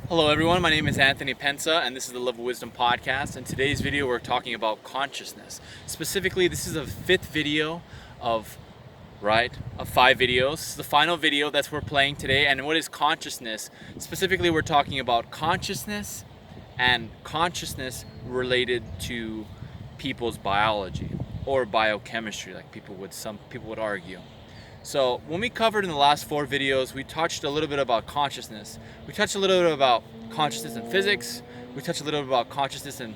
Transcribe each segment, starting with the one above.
Hello everyone, my name is Anthony Pensa and this is the Love of Wisdom podcast. In today's video we're talking about consciousness. Specifically, this is a fifth video of 5 videos. This is the final video that we're playing today. And what is consciousness? Specifically, we're talking about consciousness and consciousness related to people's biology or biochemistry, like some people would argue. So when we covered in the last 4 videos, we touched a little bit about consciousness. We touched a little bit about consciousness in physics. We touched a little bit about consciousness in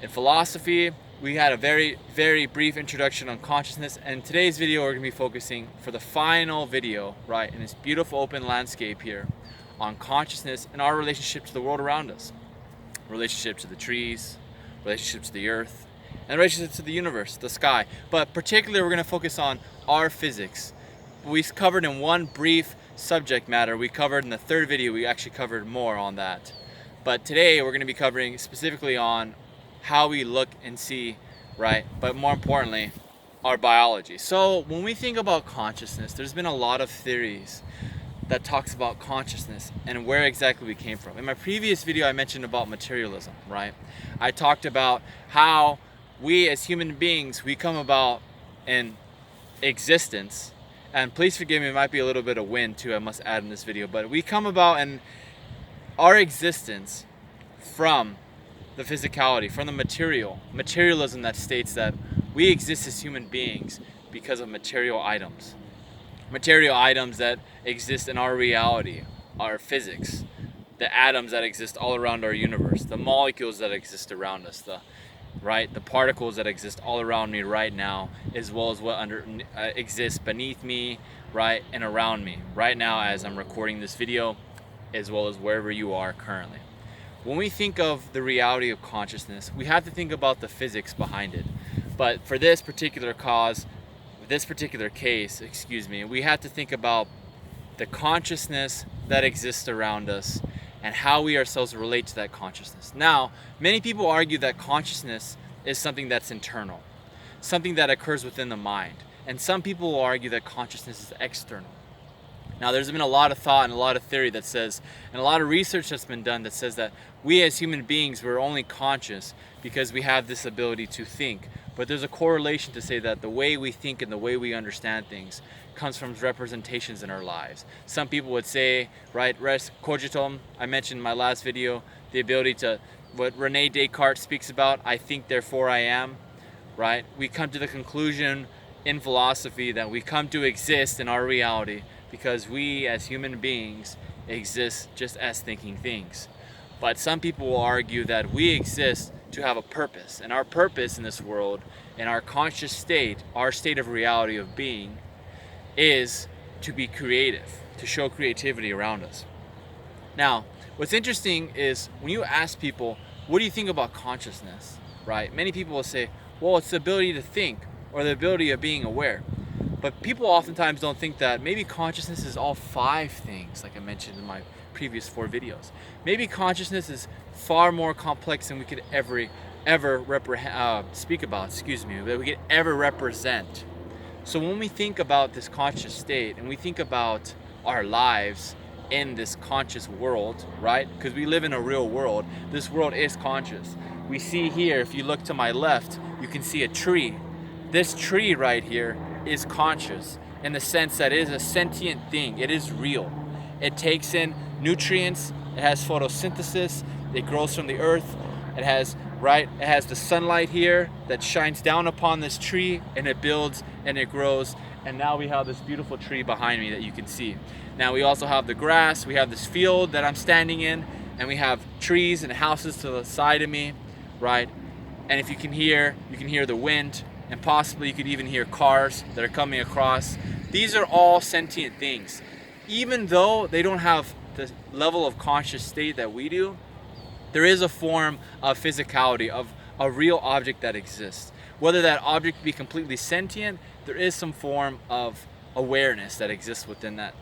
philosophy. We had a very, very brief introduction on consciousness. And in today's video, we're going to be focusing for the final video, in this beautiful open landscape here, on consciousness and our relationship to the world around us. Relationship to the trees, relationship to the earth, and relationship to the universe, the sky. But particularly, we're going to focus on our physics. We covered in one brief subject matter. We covered in the 3rd video, we actually covered more on that. But today we're going to be covering specifically on how we look and see, but more importantly, our biology. So when we think about consciousness, there's been a lot of theories that talks about consciousness and where exactly we came from. In my previous video, I mentioned about materialism, I talked about how we as human beings, we come about in existence. And please forgive me, it might be a little bit of wind too, I must add in this video, but we come about in our existence from the physicality, from the materialism that states that we exist as human beings because of material items that exist in our reality, our physics, the atoms that exist all around our universe, the molecules that exist around us, the particles that exist all around me right now, as well as what exists beneath me, and around me right now as I'm recording this video, as well as wherever you are currently. When we think of the reality of consciousness, we have to think about the physics behind it. But for this particular case, we have to think about the consciousness that exists around us and how we ourselves relate to that consciousness. Now, many people argue that consciousness is something that's internal, something that occurs within the mind. And some people will argue that consciousness is external. Now, there's been a lot of thought and a lot of theory that says, and a lot of research that's been done that says that we as human beings, we're only conscious because we have this ability to think. But there's a correlation to say that the way we think and the way we understand things comes from representations in our lives. Some people would say, res cogitum, I mentioned in my last video, the ability to, what Rene Descartes speaks about, I think therefore I am, We come to the conclusion in philosophy that we come to exist in our reality because we as human beings exist just as thinking things. But some people will argue that we exist to have a purpose, and our purpose in this world, in our conscious state, our state of reality of being, is to be creative, to show creativity around us. Now, what's interesting is when you ask people, what do you think about consciousness, Many people will say, well, it's the ability to think or the ability of being aware. But people oftentimes don't think that maybe consciousness is all 5 things, like I mentioned in my previous 4 videos. Maybe consciousness is far more complex than we could ever speak about, that we could ever represent. So when we think about this conscious state and we think about our lives in this conscious world, because we live in a real world, this world is conscious. We see here, if you look to my left, you can see a tree. This tree right here is conscious in the sense that it is a sentient thing. It is real. It takes in nutrients. It has photosynthesis. It grows from the earth. It has the sunlight here that shines down upon this tree, and it builds and it grows. And now we have this beautiful tree behind me that you can see. Now we also have the grass. We have this field that I'm standing in, and we have trees and houses to the side of me, And if you can hear the wind, and possibly you could even hear cars that are coming across. These are all sentient things. Even though they don't have the level of conscious state that we do, there is a form of physicality, of a real object that exists. Whether that object be completely sentient, there is some form of awareness that exists within that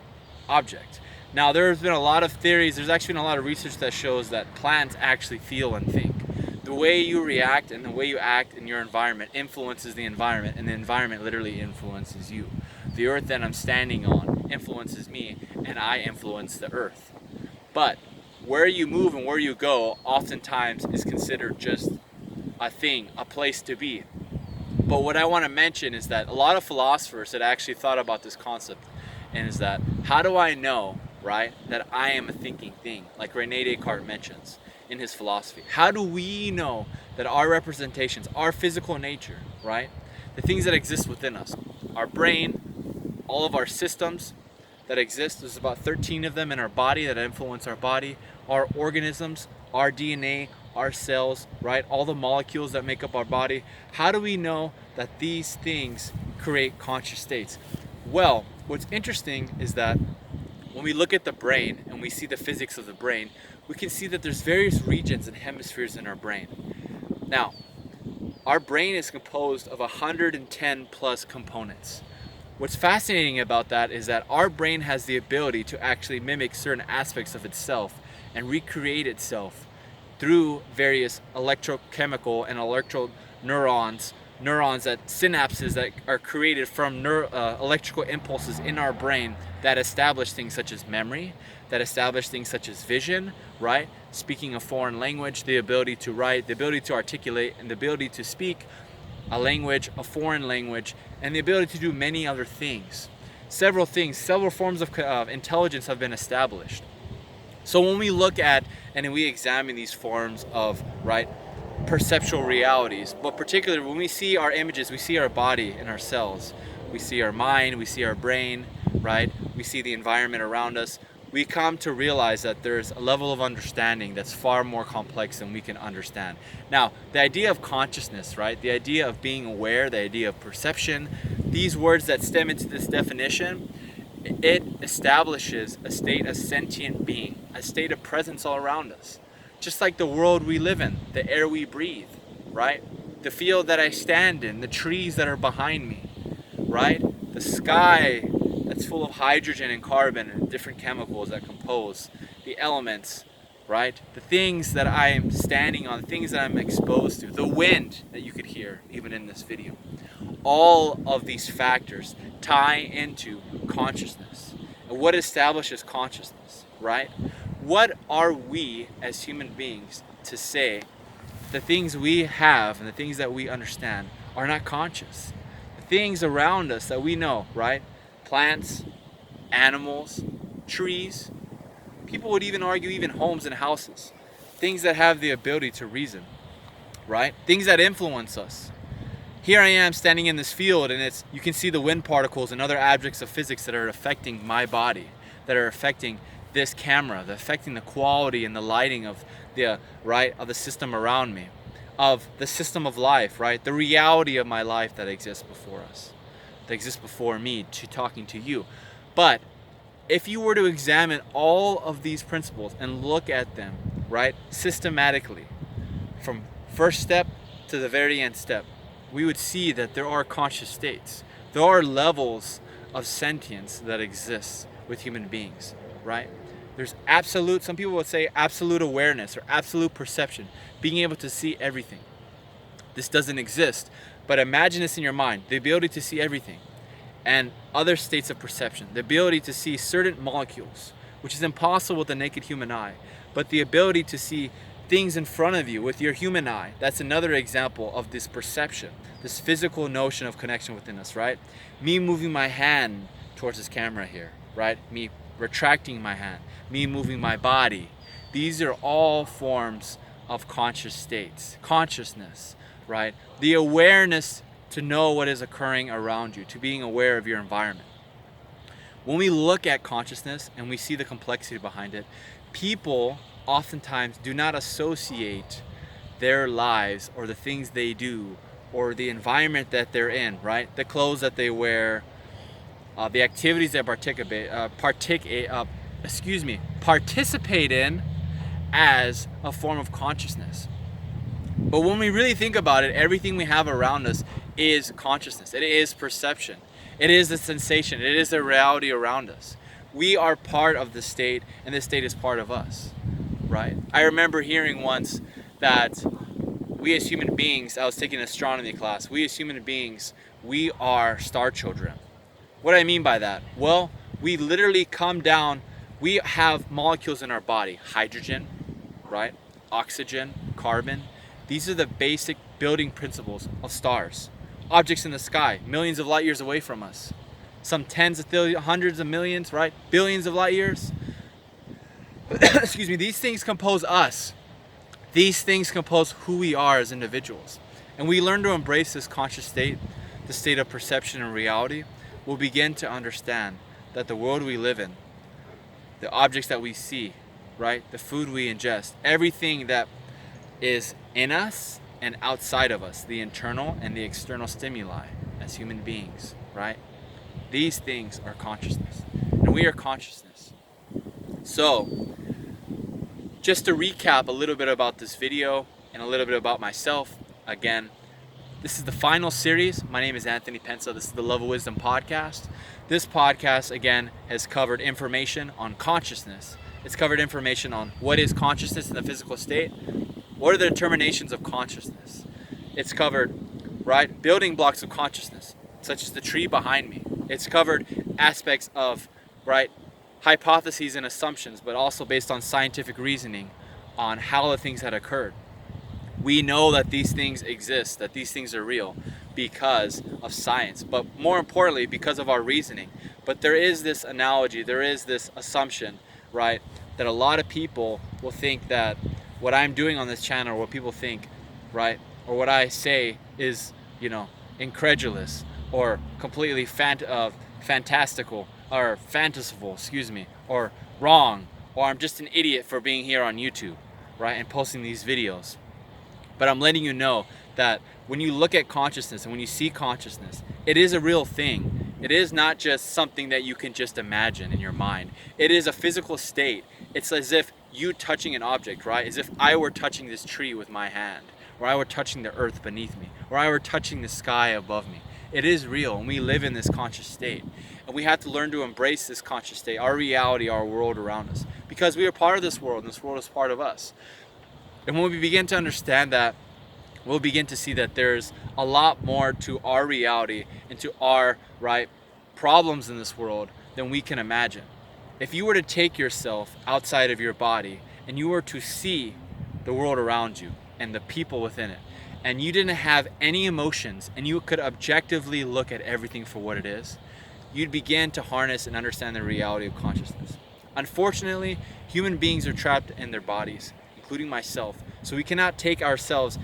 object. Now, there's been a lot of theories, there's actually been a lot of research that shows that plants actually feel and think. The way you react and the way you act in your environment influences the environment, and the environment literally influences you. The earth that I'm standing on influences me, and I influence the earth. But where you move and where you go oftentimes is considered just a thing, a place to be. But what I want to mention is that a lot of philosophers had actually thought about this concept, and is that, how do I know, right, that I am a thinking thing, like Rene Descartes mentions in his philosophy? How do we know that our representations, our physical nature, right, the things that exist within us, our brain, all of our systems that exist, there's about 13 of them in our body that influence our body, our organisms, our DNA, our cells, right, all the molecules that make up our body. How do we know that these things create conscious states? Well, what's interesting is that when we look at the brain and we see the physics of the brain, we can see that there's various regions and hemispheres in our brain. Now, our brain is composed of 110 plus components. What's fascinating about that is that our brain has the ability to actually mimic certain aspects of itself and recreate itself through various electrochemical and electro neurons that synapses that are created from electrical impulses in our brain that establish things such as memory, that establish things such as vision, right? Speaking a foreign language, the ability to write, the ability to articulate, and the ability to speak a language, a foreign language, and the ability to do many other things. Several forms of intelligence have been established. So when we look at and we examine these forms of, right, perceptual realities, but particularly when we see our images, we see our body and our cells, we see our mind, we see our brain, right, we see the environment around us, we come to realize that there's a level of understanding that's far more complex than we can understand. Now, the idea of consciousness, right, the idea of being aware, the idea of perception, these words that stem into this definition, it establishes a state of sentient being, a state of presence all around us. Just like the world we live in, the air we breathe, right? The field that I stand in, the trees that are behind me, right? The sky that's full of hydrogen and carbon and different chemicals that compose the elements, right? The things that I am standing on, the things that I'm exposed to, the wind that you could hear even in this video. All of these factors tie into consciousness. And what establishes consciousness, right? What are we as human beings to say the things we have and the things that we understand are not conscious? The things around us that we know, right? Plants, animals, trees. People would even argue even homes and houses. Things that have the ability to reason, right? Things that influence us. Here I am standing in this field, and you can see the wind particles and other objects of physics that are affecting my body, that are affecting this camera, that are affecting the quality and the lighting of the system around me, of the system of life, right? The reality of my life that exists before us, that exists before me, to talking to you. But if you were to examine all of these principles and look at them, right, systematically, from first step to the very end step, we would see that there are conscious states. There are levels of sentience that exist with human beings, right? There's absolute, some people would say absolute awareness or absolute perception, being able to see everything. This doesn't exist, but imagine this in your mind, the ability to see everything and other states of perception, the ability to see certain molecules, which is impossible with the naked human eye, but the ability to see things in front of you with your human eye. That's another example of this perception, this physical notion of connection within us, right? Me moving my hand towards this camera here, right? Me retracting my hand, me moving my body. These are all forms of conscious states, consciousness, right? The awareness to know what is occurring around you, to being aware of your environment. When we look at consciousness and we see the complexity behind it, people oftentimes do not associate their lives or the things they do or the environment that they're in, right? The clothes that they wear, the activities they participate in as a form of consciousness. But when we really think about it, everything we have around us is consciousness. It is perception. It is the sensation. It is the reality around us. We are part of the state, and this state is part of us, right? I remember hearing once that we as human beings, I was taking an astronomy class, we as human beings, we are star children. What do I mean by that? Well, we literally come down We have molecules in our body, hydrogen, right? Oxygen, carbon. These are the basic building principles of stars. Objects in the sky, millions of light years away from us. Some tens of thousands, hundreds of millions, right? Billions of light years. Excuse me, these things compose us. These things compose who we are as individuals. And we learn to embrace this conscious state, the state of perception and reality, we'll begin to understand that the world we live in, the objects that we see, right? The food we ingest, everything that is in us and outside of us, the internal and the external stimuli as human beings, right? These things are consciousness, and we are consciousness. So, just to recap a little bit about this video and a little bit about myself, again, this is the final series. My name is Anthony Pensa. This is the Love of Wisdom podcast. This podcast, again, has covered information on consciousness. It's covered information on what is consciousness in the physical state. What are the determinations of consciousness? It's covered, right, building blocks of consciousness, such as the tree behind me. It's covered aspects of, right, hypotheses and assumptions, but also based on scientific reasoning on how the things had occurred. We know that these things exist, that these things are real because of science, but more importantly, because of our reasoning. But there is this analogy, there is this assumption, right, that a lot of people will think that what I'm doing on this channel, or what people think, right, or what I say is, incredulous or completely fantastical or fanciful, or wrong, or I'm just an idiot for being here on YouTube, right, and posting these videos. But I'm letting you know that when you look at consciousness and when you see consciousness, it is a real thing. It is not just something that you can just imagine in your mind. It is a physical state. It's as if you touching an object, right? As if I were touching this tree with my hand, or I were touching the earth beneath me, or I were touching the sky above me. It is real, and we live in this conscious state. And we have to learn to embrace this conscious state, our reality, our world around us, because we are part of this world, and this world is part of us. And when we begin to understand that, we'll begin to see that there's a lot more to our reality and to our, right, problems in this world than we can imagine. If you were to take yourself outside of your body and you were to see the world around you and the people within it, and you didn't have any emotions and you could objectively look at everything for what it is, you'd begin to harness and understand the reality of consciousness. Unfortunately, human beings are trapped in their bodies, including myself, so we cannot take ourselves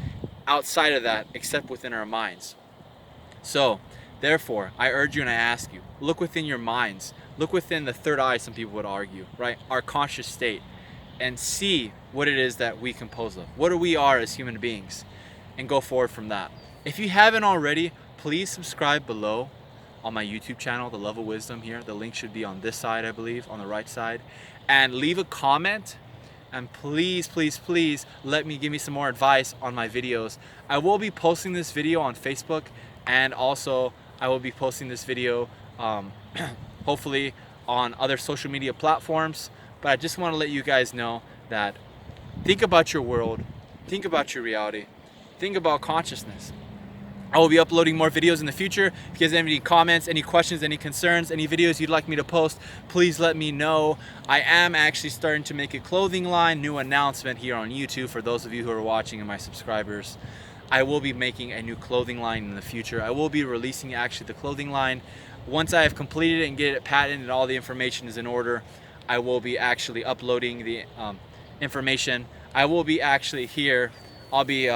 outside of that except within our minds. So, therefore, I urge you and I ask you, look within your minds, look within the third eye, some people would argue, right? Our conscious state, and see what it is that we compose of. What we are as human beings, and go forward from that. If you haven't already, please subscribe below on my YouTube channel, The Love of Wisdom here. The link should be on this side, I believe, on the right side. And leave a comment. And please, please, please give me some more advice on my videos. I will be posting this video on Facebook, and also I will be posting this video hopefully on other social media platforms. But I just want to let you guys know that think about your world, think about your reality, think about consciousness. I will be uploading more videos in the future. If you guys have any comments, any questions, any concerns, any videos you'd like me to post, please let me know. I am actually starting to make a clothing line, new announcement here on YouTube for those of you who are watching and my subscribers. I will be making a new clothing line in the future. I will be releasing actually the clothing line. Once I have completed it and get it patented and all the information is in order, I will be actually uploading the information. I will be actually here. I'll be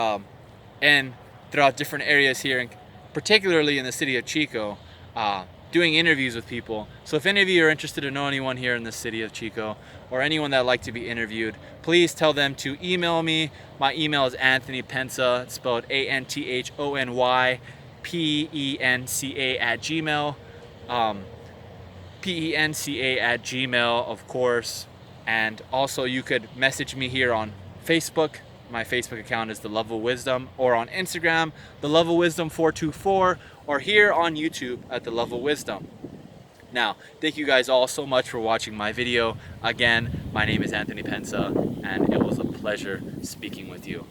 throughout different areas here, and particularly in the city of Chico, doing interviews with people. So if any of you are interested to know anyone here in the city of Chico, or anyone that would like to be interviewed, please tell them to email me. My email is Anthony Pensa, it's spelled ANTHONY PENCA at Gmail. PENCA at Gmail, of course. And also you could message me here on Facebook. My Facebook account is The Love of Wisdom, or on Instagram, The Love of Wisdom 424, or here on YouTube at The Love of Wisdom. Now, thank you guys all so much for watching my video. Again, my name is Anthony Pensa, and it was a pleasure speaking with you.